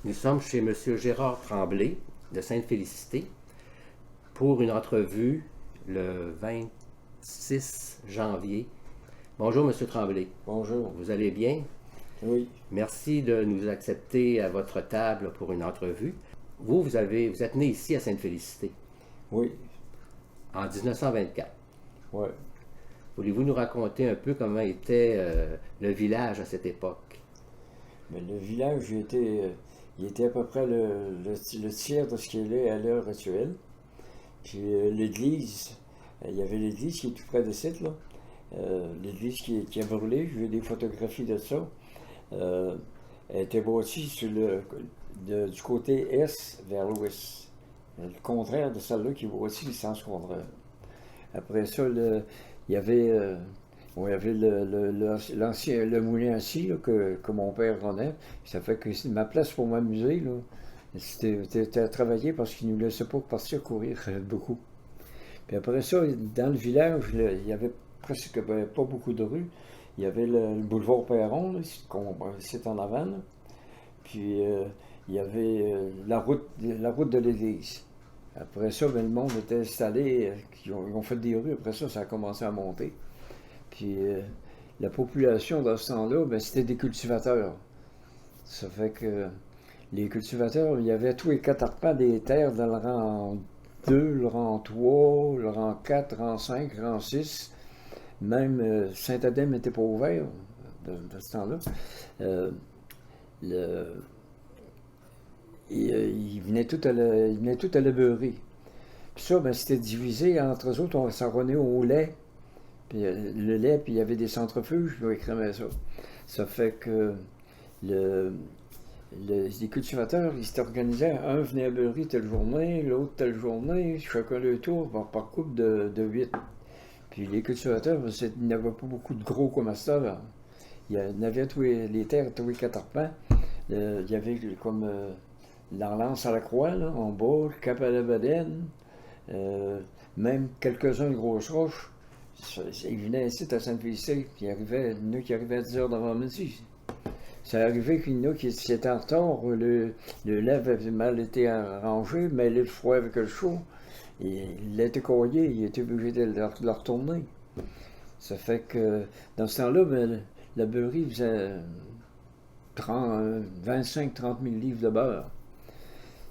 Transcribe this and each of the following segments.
Nous sommes chez M. Gérard Tremblay de Sainte-Félicité pour une entrevue le 26 janvier. Bonjour M. Tremblay. Bonjour. Vous allez bien? Oui. Merci de nous accepter à votre table pour une entrevue. Vous êtes né ici à Sainte-Félicité Oui. en 1924. Ouais. Voulez-vous nous raconter un peu comment était le village à cette époque? Mais le village, il était à peu près le tiers de ce qu'il est à l'heure actuelle. Puis l'église, il y avait l'église qui est tout près de site, là. L'église qui a brûlé, j'ai des photographies de ça. Elle était bâtie du côté est vers l'ouest. Le contraire de celle-là qui est bâtie le sens contraire. Après ça, il y avait, il y avait le moulin assis là, que mon père rendait. Ça fait que ma place pour m'amuser, là, c'était à travailler parce qu'il ne nous laissait pas partir courir beaucoup. Puis après ça, dans le village, il y avait presque pas beaucoup de rues. Il y avait le boulevard Perron, c'est en avant. Là. Puis il y avait la route de l'église. Après ça, le monde était installé, ils ont fait des rues. Après ça, ça a commencé à monter. Puis la population dans ce temps-là, c'était des cultivateurs. Ça fait que les cultivateurs, il y avait tous les 4 arpents des terres dans le rang 2, le rang 3, le rang 4, rang 5, rang 6. Même Saint-Adèle n'était pas ouvert de ce temps-là. Ils venaient tout à la beurrer. Puis ça, c'était divisé entre eux autres, on s'en revenait au lait. Puis le lait, puis il y avait des centrifuges, ils écrémaient ça. Ça fait que les cultivateurs, ils s'étaient organisés. Un venait à beurrer telle journée, l'autre telle journée, chacun le tour, par couple de 8. Puis les cultivateurs, il n'y avait pas beaucoup de gros comme ça. Là. Il y avait tous les terres, tous les 4 arpents. Il y avait comme l'Arlance à la Croix, là, en bas, le Cap à la Badenne, même quelques-uns de grosses roches. Ils venaient ici à Sainte-Félicité, puis il y en a qui arrivaient à 10 heures d'avant midi. Ça arrivait qu'il y en a qui étaient en retard, le lait avait mal été arrangé, mêlé le froid avec le chaud. Et il était coillé, il était obligé de le retourner. Ça fait que dans ce temps-là, la beurrerie faisait 25-30 000 livres de beurre.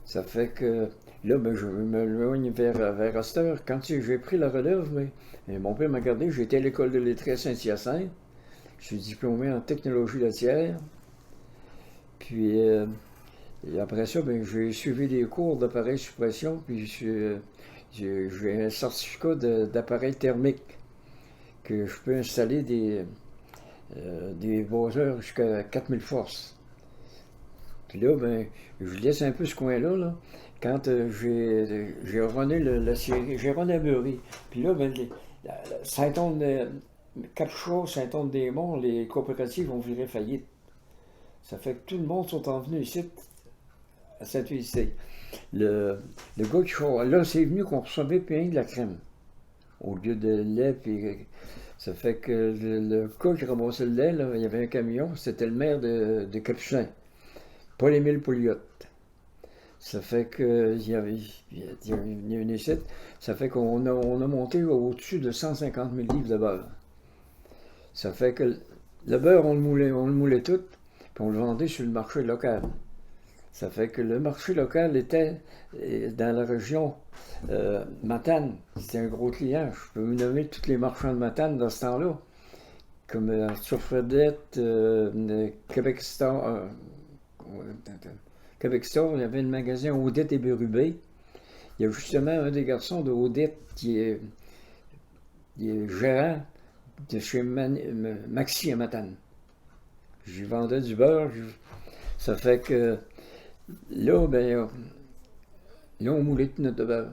Ça fait que là, je me loigne vers Astor. Quand j'ai pris la relève, mon père m'a gardé, j'étais à l'école de lettrés à Saint-Hyacinthe. Je suis diplômé en technologie laitière. Puis après ça, j'ai suivi des cours d'appareil suppression, puis j'ai un certificat d'appareil thermique que je peux installer des boiseurs jusqu'à 4000 forces. Puis là, je laisse un peu ce coin-là, là, quand j'ai runné la série, j'ai runné la beurrerie. Puis là, Cap-Chaux, Saint-Anne-des-Monts, les coopératives ont viré faillite. Ça fait que tout le monde sont venus ici, à Sainte-Félicité. Le gars qui fait, là, c'est venu qu'on recevait plein de la crème, au lieu de lait, puis ça fait que le gars qui ramassait le lait, là, il y avait un camion, c'était le maire de Capucin, Paul-Émile Pouliot. Ça fait que il y avait une ici, ça fait qu'on a monté au-dessus de 150 000 livres de beurre. Ça fait que le beurre, on le moulait tout, puis on le vendait sur le marché local. Ça fait que le marché local était dans la région Matane. C'était un gros client. Je peux vous nommer tous les marchands de Matane dans ce temps-là. Comme Arthur Fredette, Québec Store. Québec Store, il y avait un magasin Odette et Bérubé. Il y a justement un des garçons de Odette qui est gérant de chez Maxi à Matane. J'y vendais du beurre. Ça fait que là, on moulait tout notre beurre.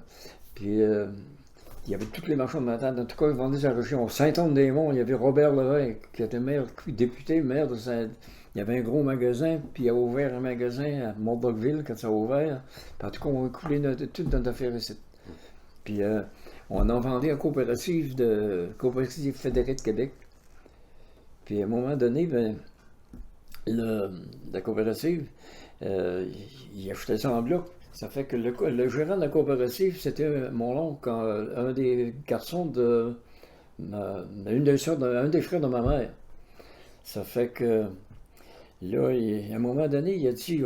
Puis, il y avait tous les marchands de Matane. En tout cas, ils vendaient dans la région. Saint-Anne-des-Monts, il y avait Robert Levin, qui était député, maire de Saint. Il y avait un gros magasin, puis il a ouvert un magasin à Mont-Bocville quand ça a ouvert. Puis, en tout cas, on a coulé toute notre affaire ici. Puis, on en vendait à Coopérative Fédérée de Québec. Puis, à un moment donné, la coopérative, il achetait ça en bloc. Ça fait que le gérant de la coopérative, c'était mon oncle, un des garçons de une des sœurs, un des frères de ma mère. Ça fait que là, à un moment donné, il a dit,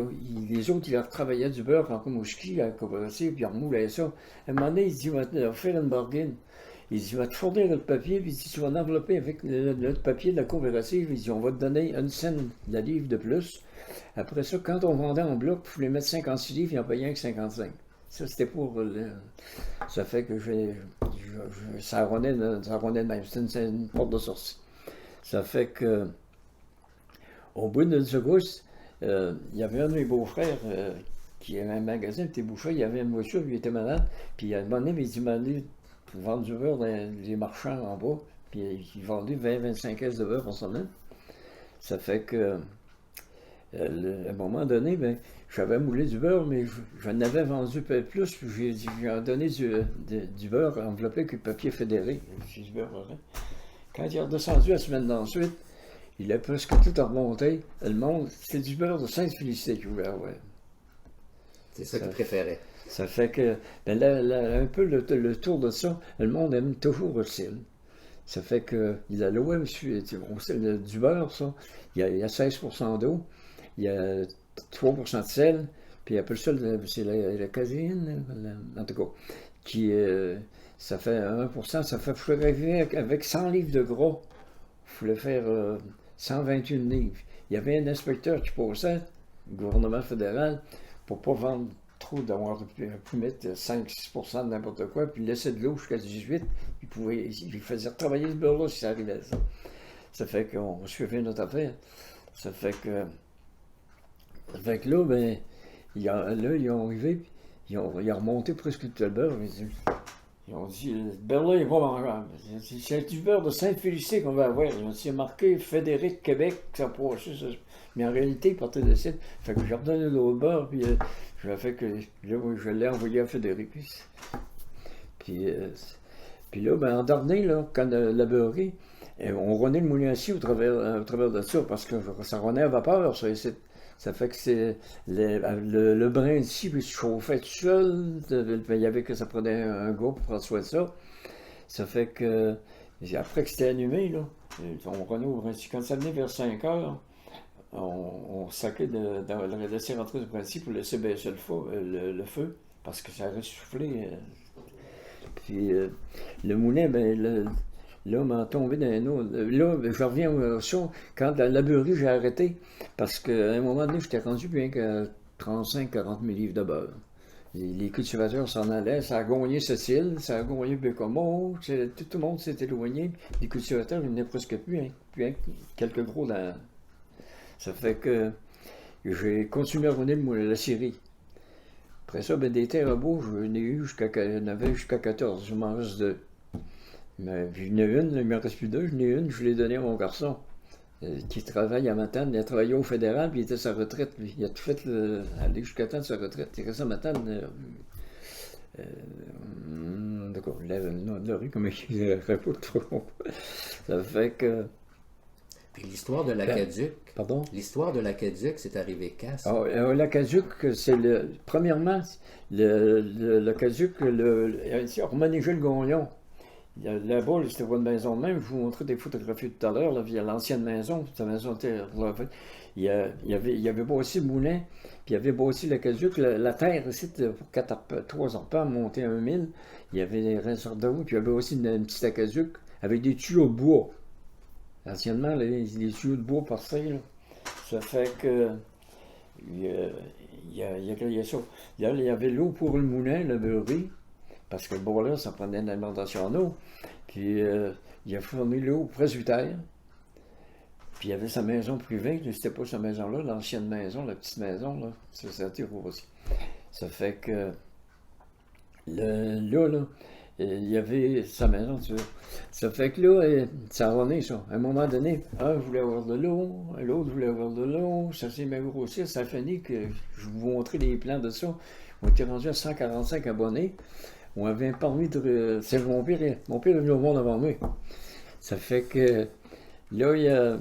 les autres, ils travaillaient du beurre en Komouski, à la coopérative, puis ils remoulaient ça. À un moment donné, il dit, on va faire une bargaine. Il dit, on va te fournir notre papier, puis il dit, tu vas envelopper avec notre papier de la coopérative. Il dit, on va te donner une scène de la livre de plus. Après ça, quand on vendait en bloc, il fallait mettre 56 livres, et en payait que 55. Ça, c'était pour ça fait que ça ronnait de même. C'était une porte de sortie. Ça fait que, au bout de ce course, il y avait un de mes beaux-frères qui avait un magasin, il était bouché, il avait une voiture, il était malade. Puis à un moment donné, il m'a dit pour vendre du beurre dans les marchands en bas. Puis il vendait 20-25 caisses de beurre par semaine. Ça fait que, à un moment donné, ben, j'avais moulé du beurre, mais j'en avais vendu peu plus. Puis j'ai donné du beurre enveloppé avec le papier fédéré. J'ai du beurre, hein. Quand il est redescendu la semaine d'ensuite, il a presque tout remonté. Le monde, c'est du beurre de Sainte-Félicité qu'il voulait avoir. C'est ça qu'il préférait. Ça fait que, ben un peu le tour de ça, le monde aime toujours le style. Ça fait que, il a loué, du beurre, ça, il y a 16% d'eau, il y a 3% de sel, puis après ça, c'est la caséine, en tout cas, qui, ça fait 1%, ça fait, il faut arriver avec 100 livres de gras, il fallait faire 121 livres. Il y avait un inspecteur qui passait, le gouvernement fédéral, pour ne pas vendre trop, d'avoir pu mettre 5-6% de n'importe quoi, puis laisser de l'eau jusqu'à 18, il faisait travailler ce beurre-là si ça arrivait ça. Ça fait qu'on suivait notre affaire. Ça fait que là, ben, ils ont arrivé, ils ont remonté presque tout le beurre. Ils ont dit, le beurre-là est pas mangeable. C'est du beurre de Sainte-Félicité qu'on va avoir. Ils ont dit, marqué Fédéric Québec, ça pourrait ça. Mais en réalité, ils partaient de site. Fait que j'ai redonné l'autre beurre, puis je l'ai envoyé à Fédéric. Puis là, ben, en dernier, là, quand la beurrerie, on renaît le moulin assis au travers de ça, parce que ça renaît à vapeur, ça, ici. Ça fait que c'est le brin ici, puis se chauffait tout seul. Il y avait que ça prenait un gars pour prendre soin de ça. Ça fait que, après que c'était allumé, là, on renaît au brin ici. Quand ça venait vers 5 heures, on sacrait de laisser rentrer du principe pour laisser baisser le feu, parce que ça aurait soufflé. Puis le moulin, ben, là, m'a tombé dans un autre. Là, je reviens au son. Quand la beurrerie, j'ai arrêté, parce qu'à un moment donné, j'étais rendu bien qu'à 35-40 000 livres de beurre. Les cultivateurs s'en allaient, ça a gagné Cécile, ça a gagné Bécomo, tout le monde s'est éloigné. Les cultivateurs, ils venaient presque plus, hein, quelques gros dans. Ça fait que j'ai continué à rouler la scierie. Après ça, ben, des terres à beau, j'en avais jusqu'à 14, je m'en reste 2. Mais j'en ai une, il me reste plus 2, j'en ai une, je l'ai donnée à mon garçon, qui travaille à Matane. Il a travaillé au fédéral, puis il était à sa retraite, lui. Il a tout fait aller jusqu'à temps de sa retraite. Il reste à Matane. D'accord, la rue, comme il raconte trop. Ça fait que. Puis l'histoire de l'Aqueduc. Pardon? L'histoire de l'Aqueduc, c'est arrivé quand, ça? L'Aqueduc, c'est premièrement, l'Aqueduc, on manageait le Gagnon. Là-bas, c'était pas une maison de même. Je vous montrais des photographies tout à l'heure. Là, il y a l'ancienne maison. Cette maison était refaite. Il y avait bâti le moulin, puis il y avait bâti l'Aqueduc. La terre ici, pour 3 arpents, monté à 1000. Il y avait des ressorts d'eau, puis il y avait aussi une petite Aqueduc avec des tuyaux de bois. Anciennement, les tuyaux de bois passaient, là. Ça fait que. Il y a ça. Là, il y avait l'eau pour le moulin, la beurrerie. Parce que le boiler, ça prenait une alimentation en eau. Puis il a fourni l'eau au presbytère. Puis il y avait sa maison privée. C'était pas sa maison-là, l'ancienne maison, la petite maison, là. Ça tire aussi. Ça fait que là, il y avait sa maison, tu vois. Ça fait que là, ça renaît, ça. À un moment donné, un voulait avoir de l'eau, l'autre voulait avoir de l'eau. Ça s'est mis à grossir. Ça a fini que je vous montrais les plans de ça. On était rendu à 145 abonnés. On avait permis de. C'est mon père est venu au monde avant moi. Ça fait que là,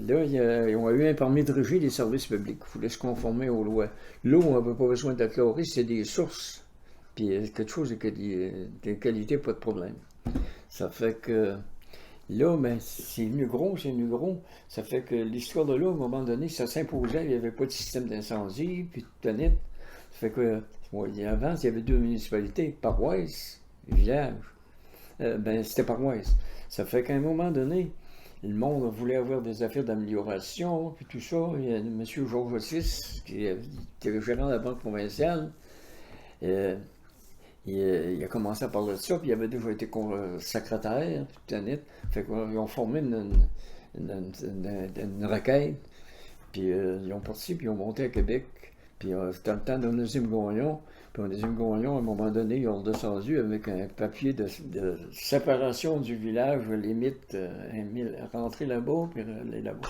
là, ils ont eu un permis de régie des services publics. Il fallait se conformer aux lois. L'eau, on n'avait pas besoin d'être chlorée, c'est des sources. Puis quelque chose de qualité, pas de problème. Ça fait que là, ben, c'est venu gros. Ça fait que l'histoire de l'eau, à un moment donné, ça s'imposait. Il n'y avait pas de système d'incendie, puis de tonite. Ça fait que, avant, il y avait 2 municipalités, paroisse, village. Ben, c'était paroisse. Ça fait qu'à un moment donné, le monde voulait avoir des affaires d'amélioration, puis tout ça. Il y a M. Georges Ossis, qui était le gérant de la Banque provinciale. Il a commencé à parler de ça, puis il avait déjà été secrétaire, tout net. Fait qu'ils ont formé une requête, puis ils ont parti, puis ils ont monté à Québec. Puis c'était le temps d'Onésime Gagnon. Puis Onésime Gagnon, à un moment donné, ils ont descendu avec un papier de séparation du village, limite, rentrer là-bas, puis aller là-bas.